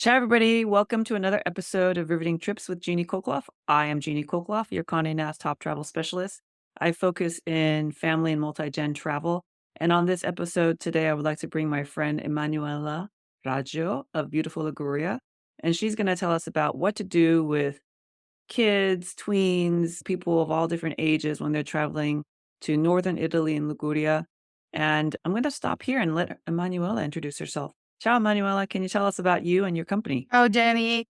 Ciao, everybody. Welcome to another episode of Riveting Trips with Jeanie Colclough. I am Jeanie Colclough, your Condé Nast top travel specialist. I focus in family and multi-gen travel. And on this episode today, I would like to bring my friend Emanuela Raggio of Beautiful Liguria. And she's going to tell us about what to do with kids, tweens, people of all different ages when they're traveling to northern Italy and Liguria. And I'm going to stop here and let Emanuela introduce herself. Ciao, Emanuela. Can you tell us about you and your company? Ciao Jenny.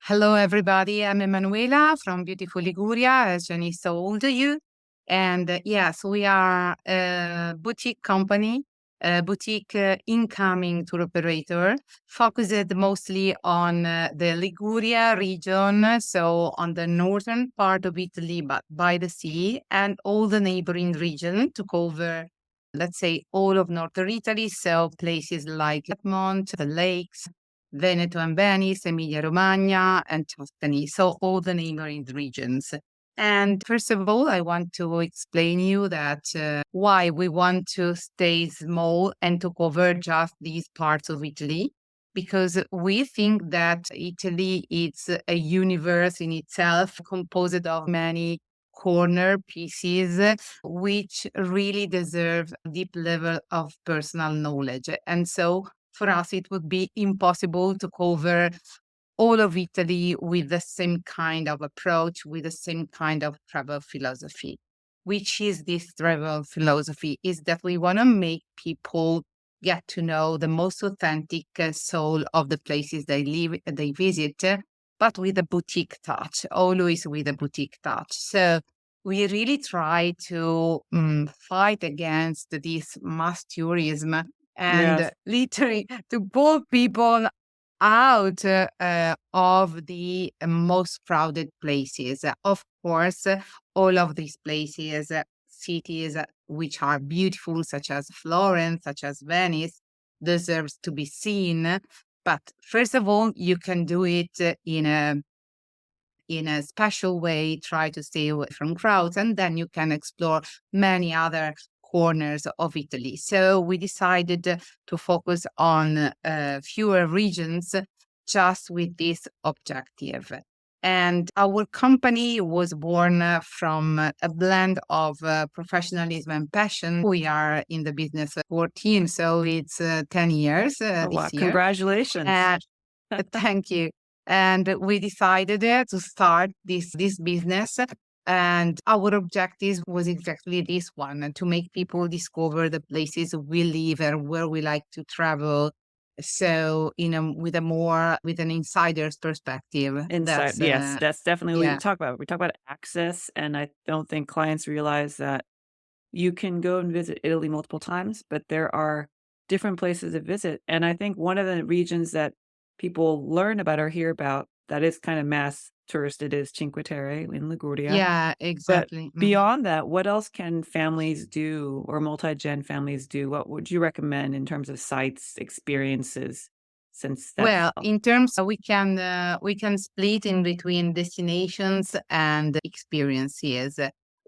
Hello everybody. I'm Emanuela from Beautiful Liguria, as Jenny told you. And yes, we are a boutique company, a boutique incoming tour operator, focused mostly on the Liguria region, so on the northern part of Italy, but by the sea, and all the neighboring region to cover, let's say, all of northern Italy. So places like Piedmont, the lakes, Veneto and Venice, Emilia-Romagna, and Tuscany, so all the neighboring regions. And first of all, I want to explain you that why we want to stay small and to cover just these parts of Italy, because we think that Italy is a universe in itself, composed of many corner pieces, which really deserve a deep level of personal knowledge. And so for us, it would be impossible to cover all of Italy with the same kind of approach, with the same kind of travel philosophy. Which is this travel philosophy? Is that we want to make people get to know the most authentic soul of the places they live, they visit, but with a boutique touch, always with a boutique touch. So we really try to fight against this mass tourism and Yes. literally to pull people out of the most crowded places. Of course, all of these places, cities which are beautiful, such as Florence, such as Venice, deserves to be seen. But first of all, you can do it in a special way, try to stay away from crowds, and then you can explore many other corners of Italy. So we decided to focus on fewer regions just with this objective. And our company was born from a blend of professionalism and passion. We are in the business 14, so it's 10 years Oh, wow. this year. Congratulations. Thank you. And we decided to start this business. And our objective was exactly this one, to make people discover the places we live and where we like to travel. So, with an insider's perspective. Insight. That's, Yes, that's definitely what we yeah. talk about. We talk about access, and I don't think clients realize that you can go and visit Italy multiple times, but there are different places to visit. And I think one of the regions that people learn about or hear about that is kind of mass touristed is Cinque Terre in Liguria. Yeah, But exactly. beyond that, what else can families do or multi-gen families do? What would you recommend in terms of sites, experiences, since that's Well, in terms, we can split in between destinations and experiences.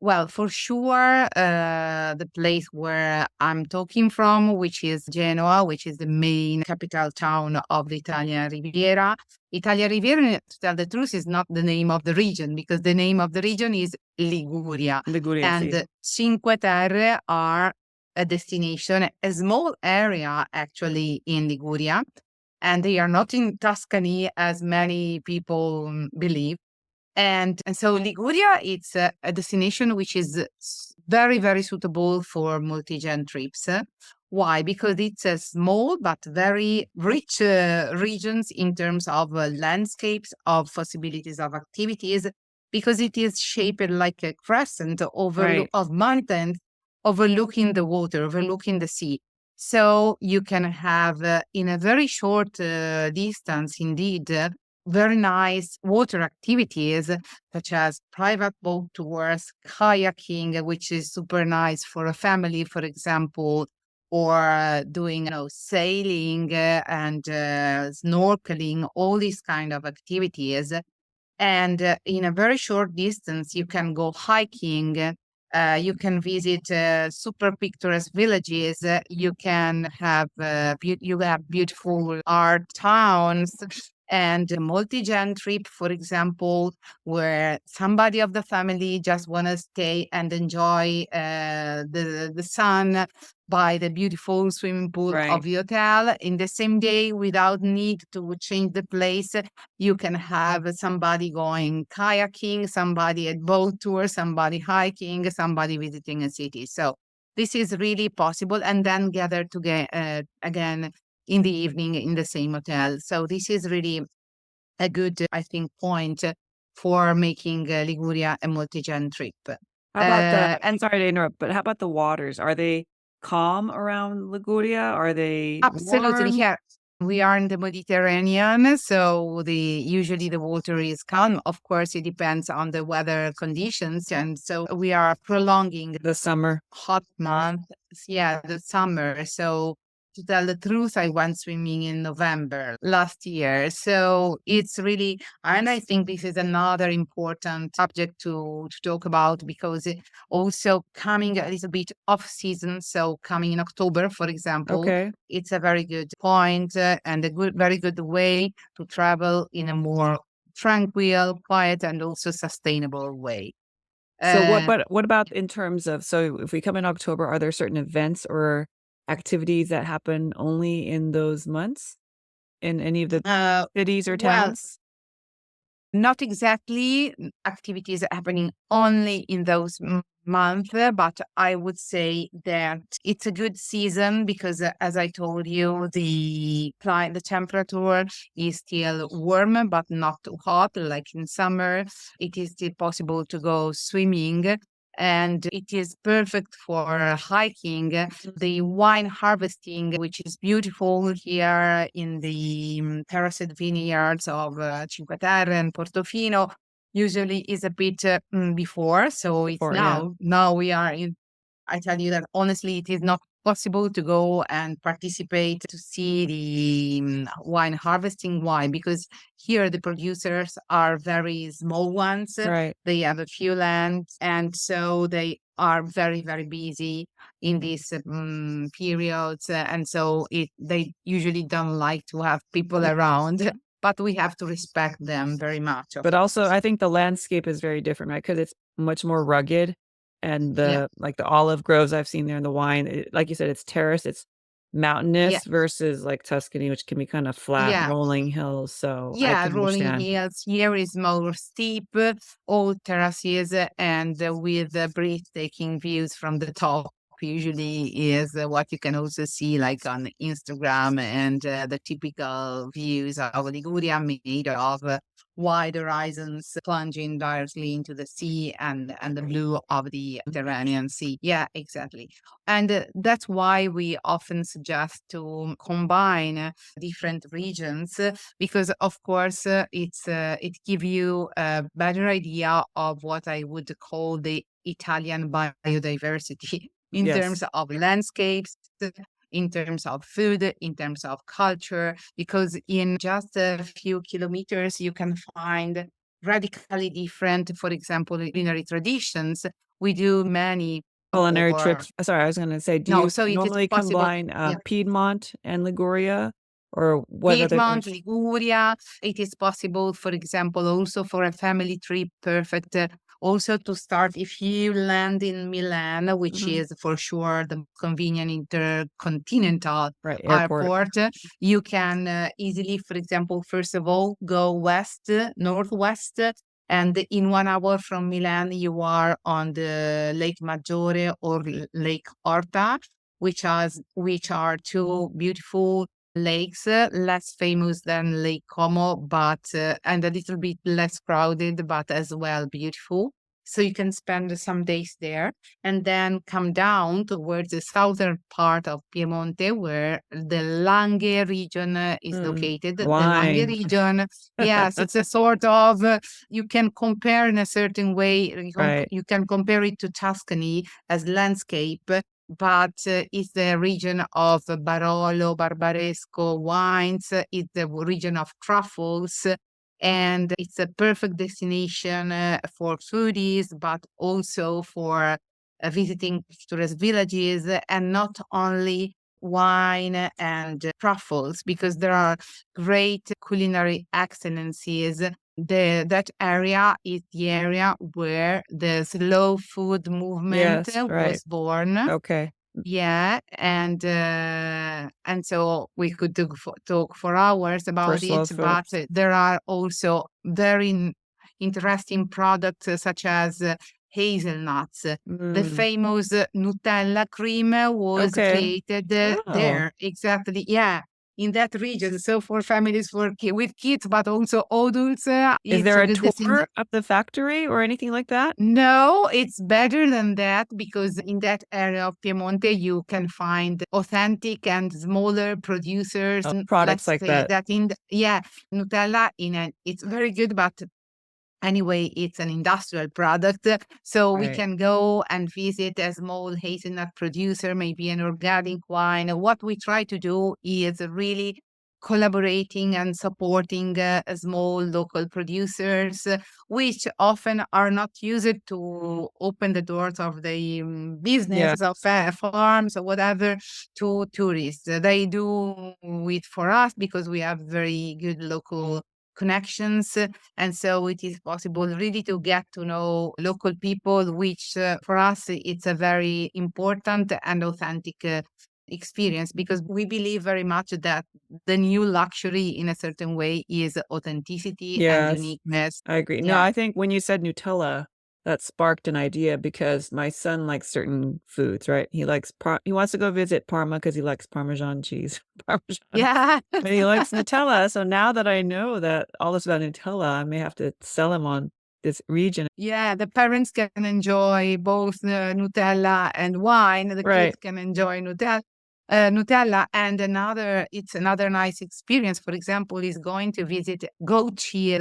Well, for sure, the place where I'm talking from, which is Genoa, which is the main capital town of the Italian Riviera. Italian Riviera, to tell the truth, is not the name of the region, because the name of the region is Liguria, Liguria, see? and Cinque Terre are a destination, a small area actually in Liguria, and they are not in Tuscany as many people believe. And so Liguria, it's a destination which is very, very suitable for multi-gen trips. Why? Because it's a small but very rich regions in terms of landscapes, of possibilities of activities, because it is shaped like a crescent Right. of mountains overlooking the water, overlooking the sea. So you can have, in a very short distance, indeed, very nice water activities such as private boat tours, kayaking, which is super nice for a family, for example, or doing, sailing and snorkeling, all these kind of activities. And in a very short distance, you can go hiking You can visit super picturesque villages. You can have you have beautiful art towns and a multi-gen trip, for example, where somebody of the family just want to stay and enjoy the sun by the beautiful swimming pool of Right. the hotel in the same day without need to change the place. You can have somebody going kayaking, somebody at boat tour, somebody hiking, somebody visiting a city. So this is really possible, and then gather together again in the evening in the same hotel. So this is really a good, I think, point for making Liguria a multi-gen trip. How about And sorry to interrupt, but how about the waters? Are they calm around Liguria? Are they absolutely, warm? yeah. We are in the Mediterranean, so the usually the water is calm. Of course, it depends on the weather conditions, and so we are prolonging The summer? hot month. Yeah, the summer. So to tell the truth, I went swimming in November last year. So it's really, and I think this is another important subject to talk about because also coming a little bit off season. So coming in October, for example, Okay. it's a very good point and a very good way to travel in a more tranquil, quiet, and also sustainable way. So what Uh, but what about in terms of so if we come in October, are there certain events or activities that happen only in those months in any of the cities or well, towns? not exactly activities happening only in those months, but I would say that it's a good season because, as I told you, the temperature is still warm but not too hot, like in summer. It is still possible to go swimming. And it is perfect for hiking. The wine harvesting, which is beautiful here in the terraced vineyards of Cinque Terre and Portofino, usually is a bit before. So it's Before, yeah. now we are in. I tell you that honestly, it is not possible to go and participate to see the wine harvesting. Why? Because here the producers are very small ones. Right. They have a few lands, and so they are very, very busy in these periods. And so they usually don't like to have people around, but we have to respect them very much, of But also, course. I think the landscape is very different, right? Because it's much more rugged and Yeah. the olive groves I've seen there in the wine, like you said, it's terrace, it's Yeah. mountainous versus, like, Tuscany, which can be kinda flat, Yeah. rolling hills, so I Yeah, can rolling understand. hills. Here is more steep, all terraces, and with breathtaking views from the top. Usually is what you can also see like on Instagram and the typical views of Liguria made of wide horizons plunging directly into the sea and the blue of the Mediterranean Sea. Yeah, exactly. And that's why we often suggest to combine different regions because of course it give you a better idea of what I would call the Italian biodiversity in terms Yes. of landscapes, in terms of food, in terms of culture, because in just a few kilometers you can find radically different, for example, culinary traditions. We do many Culinary for trips sorry, I was gonna say, do no, you so it is normally possible. combine, Yeah. Piedmont and Liguria, or what other Piedmont, things? Liguria. It is possible, for example, also for a family trip, perfect. Also to start if you land in Milan, which Mhm. is for sure the convenient intercontinental Right, airport. airport, you can easily, for example, first of all, go west, northwest, and in 1 hour from Milan, you are on the Lake Maggiore or Lake Orta, which are two beautiful lakes, less famous than Lake Como, but and a little bit less crowded, but as well beautiful. So you can spend some days there and then come down towards the southern part of Piemonte, where the Langhe region is Mm, located. The Langhe wine. region, yes, it's a sort of you can compare in a certain way. Right. You can compare it to Tuscany as landscape, but it's the region of Barolo, Barbaresco wines. It's the region of truffles. And it's a perfect destination for foodies, but also for visiting tourist villages, and not only wine and truffles, because there are great culinary excellencies. That area is the area where the slow food movement Yes, right. was born. Okay. Yeah, and so we could talk for hours For about slow it, but foods. there are also very interesting products such as hazelnuts. The Mm, famous Nutella cream was okay. created Oh. there, exactly. Yeah, in that region. So for families with kids, but also adults, Is it's there a a good destination. tour of the factory or anything like that? No, it's better than that, because in that area of Piemonte, you can find authentic and smaller producers. Products Let's like say that. that yeah, Nutella it's very good, but anyway, it's an industrial product. So we Right. can go and visit a small hazelnut producer, maybe an organic wine. What we try to do is really collaborating and supporting small local producers, which often are not used to open the doors of the business Yeah. of farms or whatever to tourists. They do it for us because we have very good local connections, and so it is possible really to get to know local people, which for us it's a very important and authentic experience, because we believe very much that the new luxury in a certain way is authenticity and Yes, uniqueness. I agree. No, Yeah. I think when you said Nutella, that sparked an idea because my son likes certain foods, right? He wants to go visit Parma because he likes Parmesan cheese, Parmesan, Yeah. but he likes Nutella, so now that I know that all this about Nutella, I may have to sell him on this region. Yeah, the parents can enjoy both Nutella and wine. The kids Right. can enjoy Nutella, and it's another nice experience. For example, is going to visit goat cheese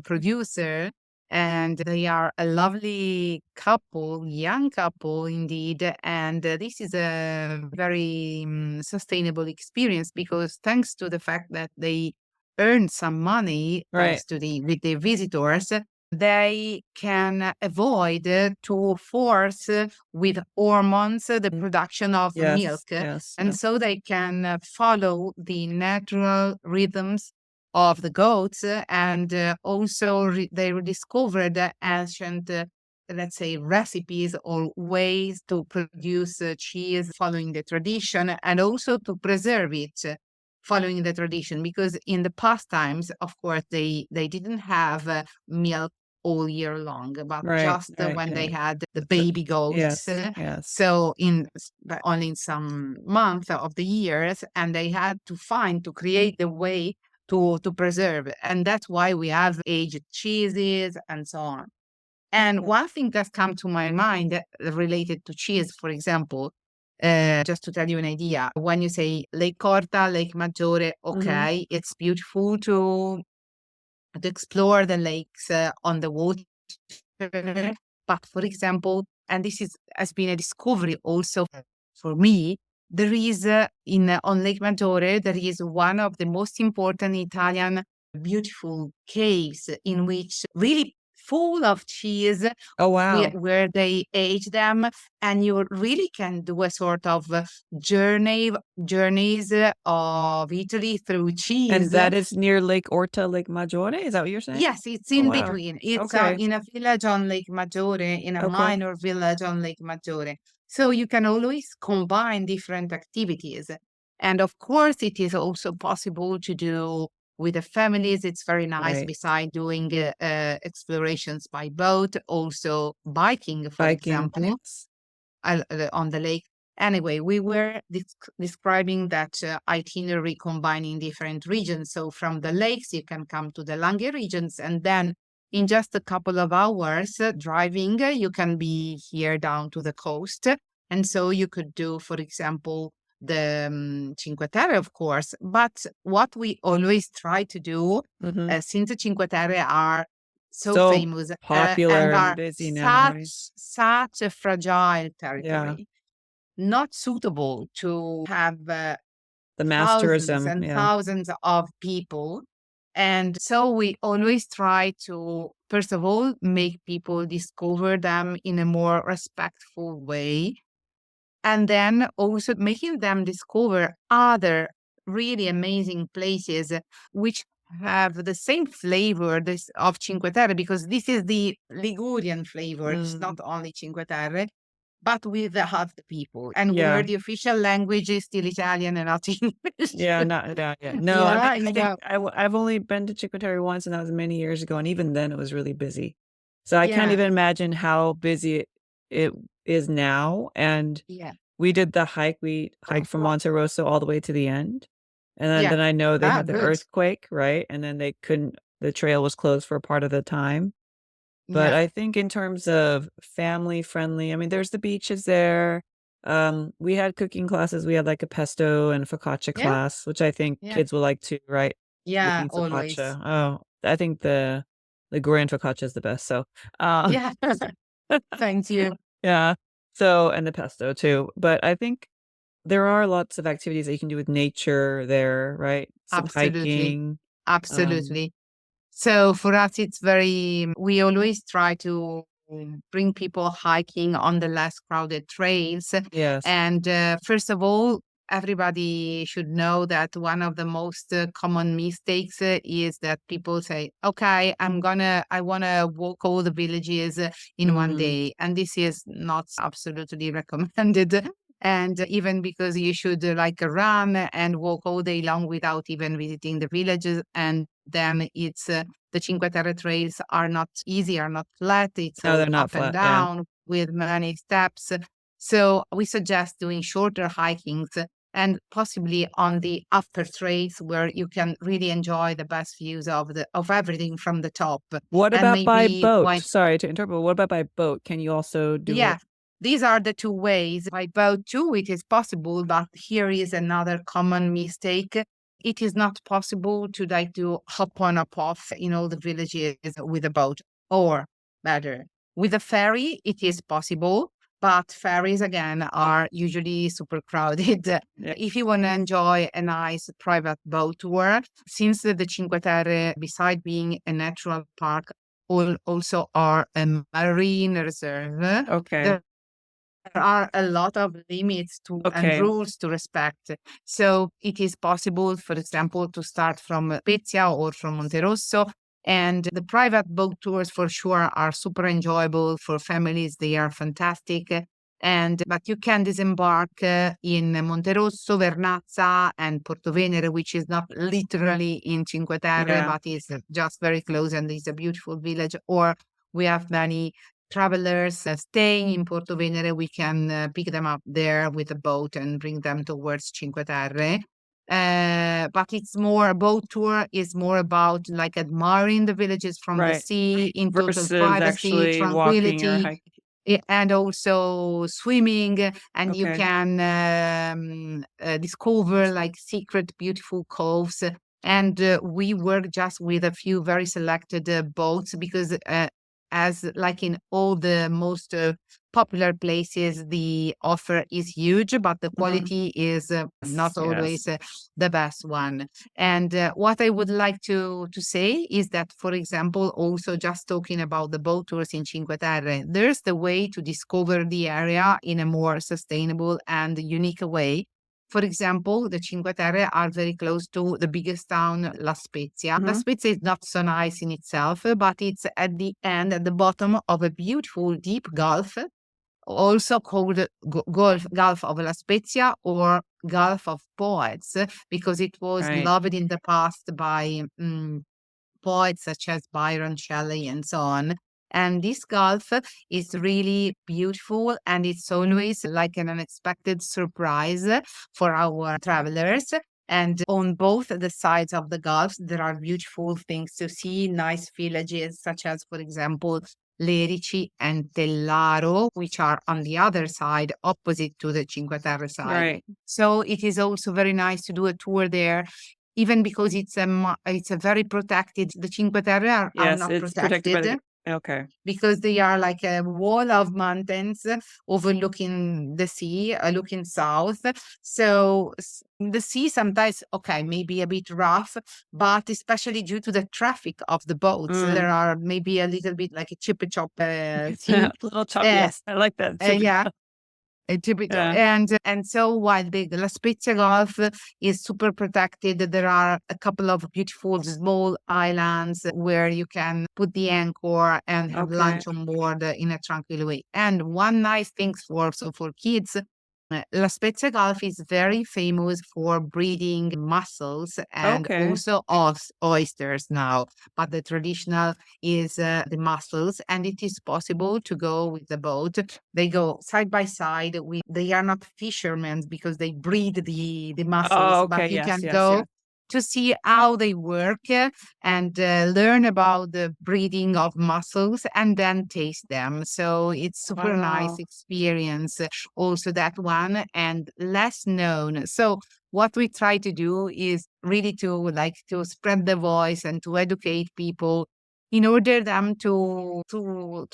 producer, and they are a lovely couple, young couple indeed. And this is a very sustainable experience, because thanks to the fact that they earn some money Right. thanks to with the visitors, they can avoid to force with hormones the production of milk. Yes, yes, And yes. so they can follow the natural rhythms of the goats, and also they rediscovered ancient, let's say, recipes or ways to produce cheese following the tradition, and also to preserve it following the tradition, because in the past times, of course, they didn't have milk all year long, but Right, just right, when they right. had the So baby goats. yes, yes. So but only in some month of the years, and they had to create the way to preserve it. And that's why we have aged cheeses and so on. And one thing that come to my mind related to cheese, for example, just to tell you an idea, when you say Lake Corta, Lake Maggiore, Mhm. okay, it's beautiful to explore the lakes on the water. But for example, and this is has been a discovery also for me, there is on Lake Maggiore, there is one of the most important Italian beautiful caves, in which really full of cheese, Oh, wow. where they age them, and you really can do a sort of journey journeys of Italy through And cheese. that is near Lake Orta, Lake Maggiore, is that what you're saying? Yes, it's Oh, in wow. between. It's Okay, in a village on Lake Maggiore, in a okay. minor village on Lake Maggiore. So you can always combine different activities. And of course, it is also possible to do with the families. It's very nice, Right. beside doing explorations by boat, also biking, for Biking, example, yes. on the lake. Anyway, we were describing that itinerary combining different regions. So from the lakes, you can come to the Langhe regions, and then in just a couple of hours driving, you can be here down to the coast. And so you could do, for example, the Cinque Terre, of course. But what we always try to do, Mhm. since the Cinque Terre are so So famous and popular and are busy now, right? such a fragile Yeah. territory, not suitable to have The mass thousands tourism, and yeah. thousands of people. And so we always try to, first of all, make people discover them in a more respectful way. And then also making them discover other really amazing places which have the same flavor this of Cinque Terre, because this is the Ligurian flavor. It's Mm, not only Cinque Terre, but with the half the people, and where yeah. the official language is still Italian and not English. Yeah, not yeah, yeah. No, I mean, Yeah, I think yeah, I've only been to Cinque Terre once, and that was many years ago, and even then it was really busy. So I can't yeah, even imagine how busy it is now, and yeah, we did the hike. We hiked from Monte Rosso all the way to the end, and then yeah. I know they Ah, had the good. earthquake, right? And then they couldn't the trail was closed for a part of the time. But Yeah, I think in terms of family friendly, I mean, there's the beaches there. We had cooking classes. We had like a pesto and focaccia yeah, class, which I think yeah, kids will like too, right? yeah. Making Always. focaccia. Oh, I think the Ligurian focaccia is the best. So, uh, Yeah. Thank you. yeah. So, and the pesto too. But I think there are lots of activities that you can do with nature there, right? Some Absolutely. hiking. Um, Absolutely. So for us, it's very, we always try to bring people hiking on the less crowded trails. yes. And first of all, everybody should know that one of the most common mistakes is that people say, okay, I want to walk all the villages in one Mm, day. And this is not absolutely recommended. And even because you should like run and walk all day long without even visiting the villages. And then it's the Cinque Terre trails are not easy, are not flat. It's no, all they're not up and flat. Yeah. down with many steps. So we suggest doing shorter hikings and possibly on the upper trails where you can really enjoy the best views of everything from the top. What And about by maybe boat? why Sorry to interrupt, but what about by boat? Can you also do yeah, it? these are the two ways. By boat too, it is possible, but here is another common mistake. It is not possible to like to hop on or off in all the villages with a boat, or better, with a ferry. It is possible, but ferries again are usually super crowded. Yeah. If you want to enjoy a nice private boat tour, since the Cinque Terre, beside being a natural park, also are a marine reserve. Okay. There are a lot of limits to and Okay. rules to respect. So it is possible, for example, to start from Spezia or from Monterosso. And the private boat tours for sure are super enjoyable for families. They are fantastic. And but you can disembark in Monterosso, Vernazza, and Portovenere, which is not literally in Cinque Terre, Yeah. but is just very close and is a beautiful village. Or we have many travelers staying in Portovenere. We can pick them up there with a boat and bring them towards Cinque Terre. But it's more, a boat tour is more about like admiring the villages from the Right. sea in total Versus privacy, actually walking or tranquility, hiking. and also swimming. And you Okay. can discover like secret, beautiful coves. And we work just with a few very selected boats because as like in all the most popular places, the offer is huge, but the Mhm. quality is not Yes, yes. always the best one. And what I would like to say is that, for example, also just talking about the boat tours in Cinque Terre, there's the way to discover the area in a more sustainable and unique way. For example, the Cinque Terre are very close to the biggest town, La Spezia. La Mhm. Spezia is not so nice in itself, but it's at the end, at the bottom of a beautiful deep gulf, also called Gulf of La Spezia or Gulf of Poets, because it was Right. loved in the past by poets such as Byron, Shelley, and so on. And this gulf is really beautiful, and it's always like an unexpected surprise for our travelers. And on both the sides of the gulf, there are beautiful things to see, nice villages, such as, for example, Lerici and Tellaro, which are on the other side, opposite to the Cinque Terre side. Right. So it is also very nice to do a tour there, even because it's a very protected. The Cinque Terre are Yes, not it's protected by protected. Okay. because they are like a wall of mountains overlooking the sea, looking south. So the sea sometimes, okay, maybe a bit rough, but especially due to the traffic of the boats, there Mm. are maybe a little bit like a chip chop sea. Little chop, Uh, yes, I like that. Chip yeah, typical. yeah. And so while the La Spezia Gulf is super protected, there are a couple of beautiful small islands where you can put the anchor and have Okay. lunch on board in a tranquil way. And one nice thing for so for kids, La Spezia Gulf is very famous for breeding mussels and Okay. also oysters now. But the traditional is the mussels, and it is possible to go with the boat. They go side by side. They are not fishermen because they breed the mussels, Oh, but okay, you yes, can yes, go yes. to see how they work and learn about the breeding of mussels and then taste them. So it's super nice Wow. experience. Also that one and less known. So what we try to do is really to like to spread the voice and to educate people in order them to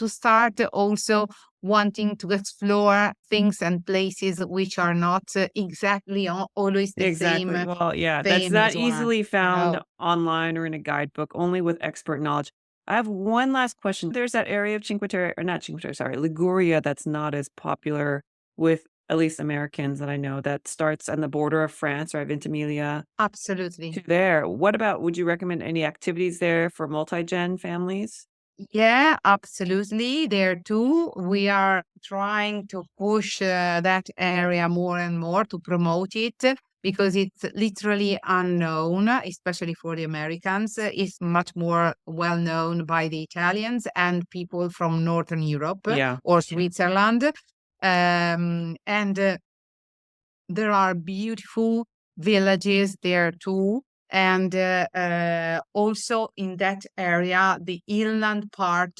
start also wanting to explore things and places which are not exactly always the same Exactly. Well, yeah, that's not famous one, easily you found know. online or in a guidebook, only with expert knowledge. I have one last question. There's that area of Cinque Terre, or not Cinque Terre, sorry, Liguria, that's not as popular with at least Americans that I know, that starts on the border of France or Ventimiglia to Absolutely. there. What about, would you recommend any activities there for multi-gen families? Yeah, absolutely. There too, we are trying to push that area more and more to promote it because it's literally unknown, especially for the Americans. It's much more well known by the Italians and people from Northern Europe Yeah. or Switzerland. And there are beautiful villages there too. And also in that area, the inland part,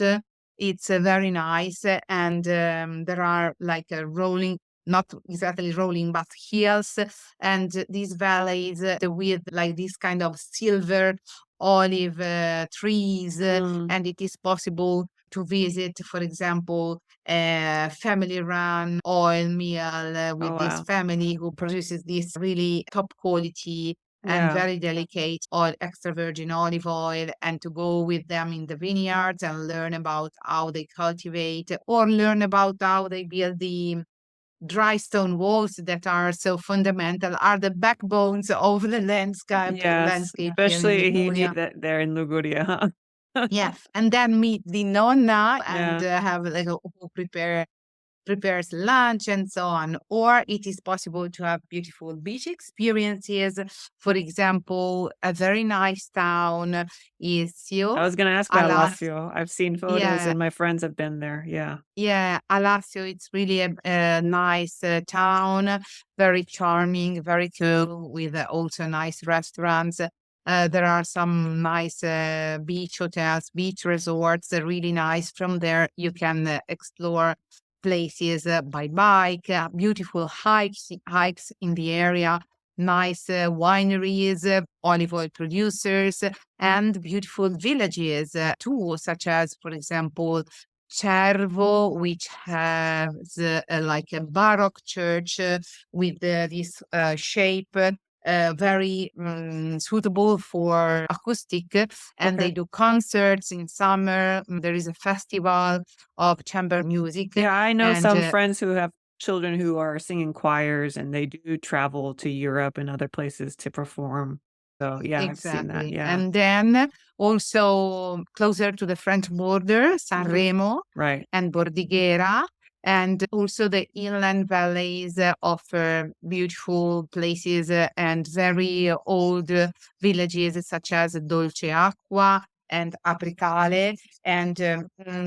it's very nice. And there are like a rolling, not exactly rolling, but hills. And these valleys with like this kind of silver olive trees. Mm. And it is possible to visit, for example, a family run oil mill Oh, with this wow. family who produces this really top quality and Yeah. very delicate oil, extra virgin olive oil, and to go with them in the vineyards and learn about how they cultivate or learn about how they build the dry stone walls that are so fundamental, are the backbones of the Yes, landscape here in especially you need Liguria. that there in Liguria, huh? Yeah, and then meet the nonna and Yeah. have like who prepares lunch and so on. Or it is possible to have beautiful beach experiences. For example, a very nice town is I Sio, was gonna ask about Alas. Lazio. I've seen photos Yeah, and my friends have been there, yeah. yeah, Alassio, it's really a nice town, very charming, very cool, with also nice restaurants. There are some nice beach hotels, beach resorts, really nice. From there, you can explore places by bike, beautiful hikes in the area, nice wineries, olive oil producers, and beautiful villages too, such as, for example, Cervo, which has like a Baroque church with this shape. Very suitable for acoustic, and Okay. they do concerts in summer. There is a festival of chamber music, Yeah, I know and some friends who have children who are singing choirs, and they do travel to Europe and other places to perform. So, yeah, I've seen that, exactly. yeah. And then also closer to the French border, Mhm. Sanremo Right. and Bordighera. And also the inland valleys offer beautiful places and very old villages such as Dolce Acqua and Apricale. And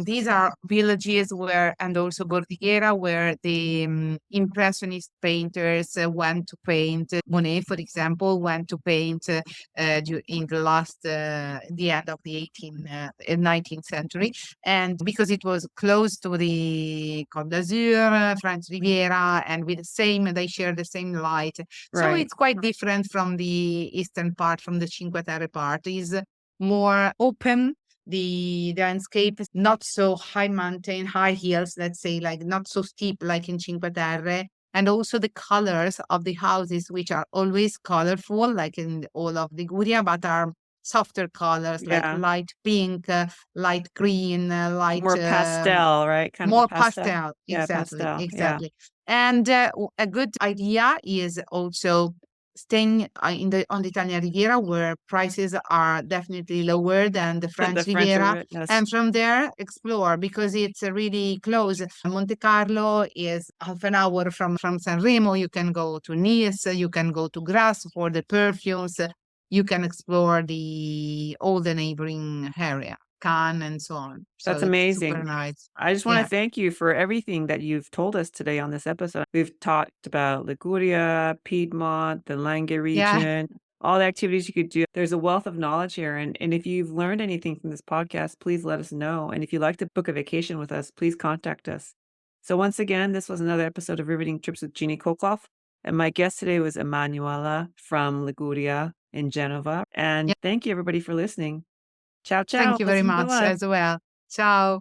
these are villages where, and also Bordighera, where the Impressionist painters went to paint. Monet, for example, went to paint in the the end of the 19th century. And because it was close to the Côte d'Azur, French Riviera, and with the same, they share the same light. So Right. it's quite different from the eastern part, from the Cinque Terre part. Is more open, The landscape is not so high mountain, high hills, let's say, like not so steep like in Cinque Terre. And also the colors of the houses, which are always colorful, like in all of Liguria, but are softer colors like Yeah. light pink, light green, light More pastel, right? Kind of a more pastel. pastel. Yeah, Exactly, pastel. Yeah. exactly. And a good idea is also staying in the on the Italian Riviera, where prices are definitely lower than the The French French Riviera, Riviera, yes. and from there explore because it's really close. Monte Carlo is half an hour from Sanremo. You can go to Nice, you can go to Grasse for the perfumes, you can explore the all the neighboring area, Cannes and so on. So That's it's super amazing. nice. I just wanna Yeah. thank you for everything that you've told us today on this episode. We've talked about Liguria, Piedmont, the Langhe Yeah. region, all the activities you could do. There's a wealth of knowledge here, and if you've learned anything from this podcast, please let us know, and if you'd like to book a vacation with us, please contact us. So once again, this was another episode of Riveting Trips with Jeanie Colclough, and my guest today was Emanuela from Liguria in Genova, and Yeah. thank you everybody for listening. Ciao, ciao. Thank you very Listen to much love. as well. Ciao.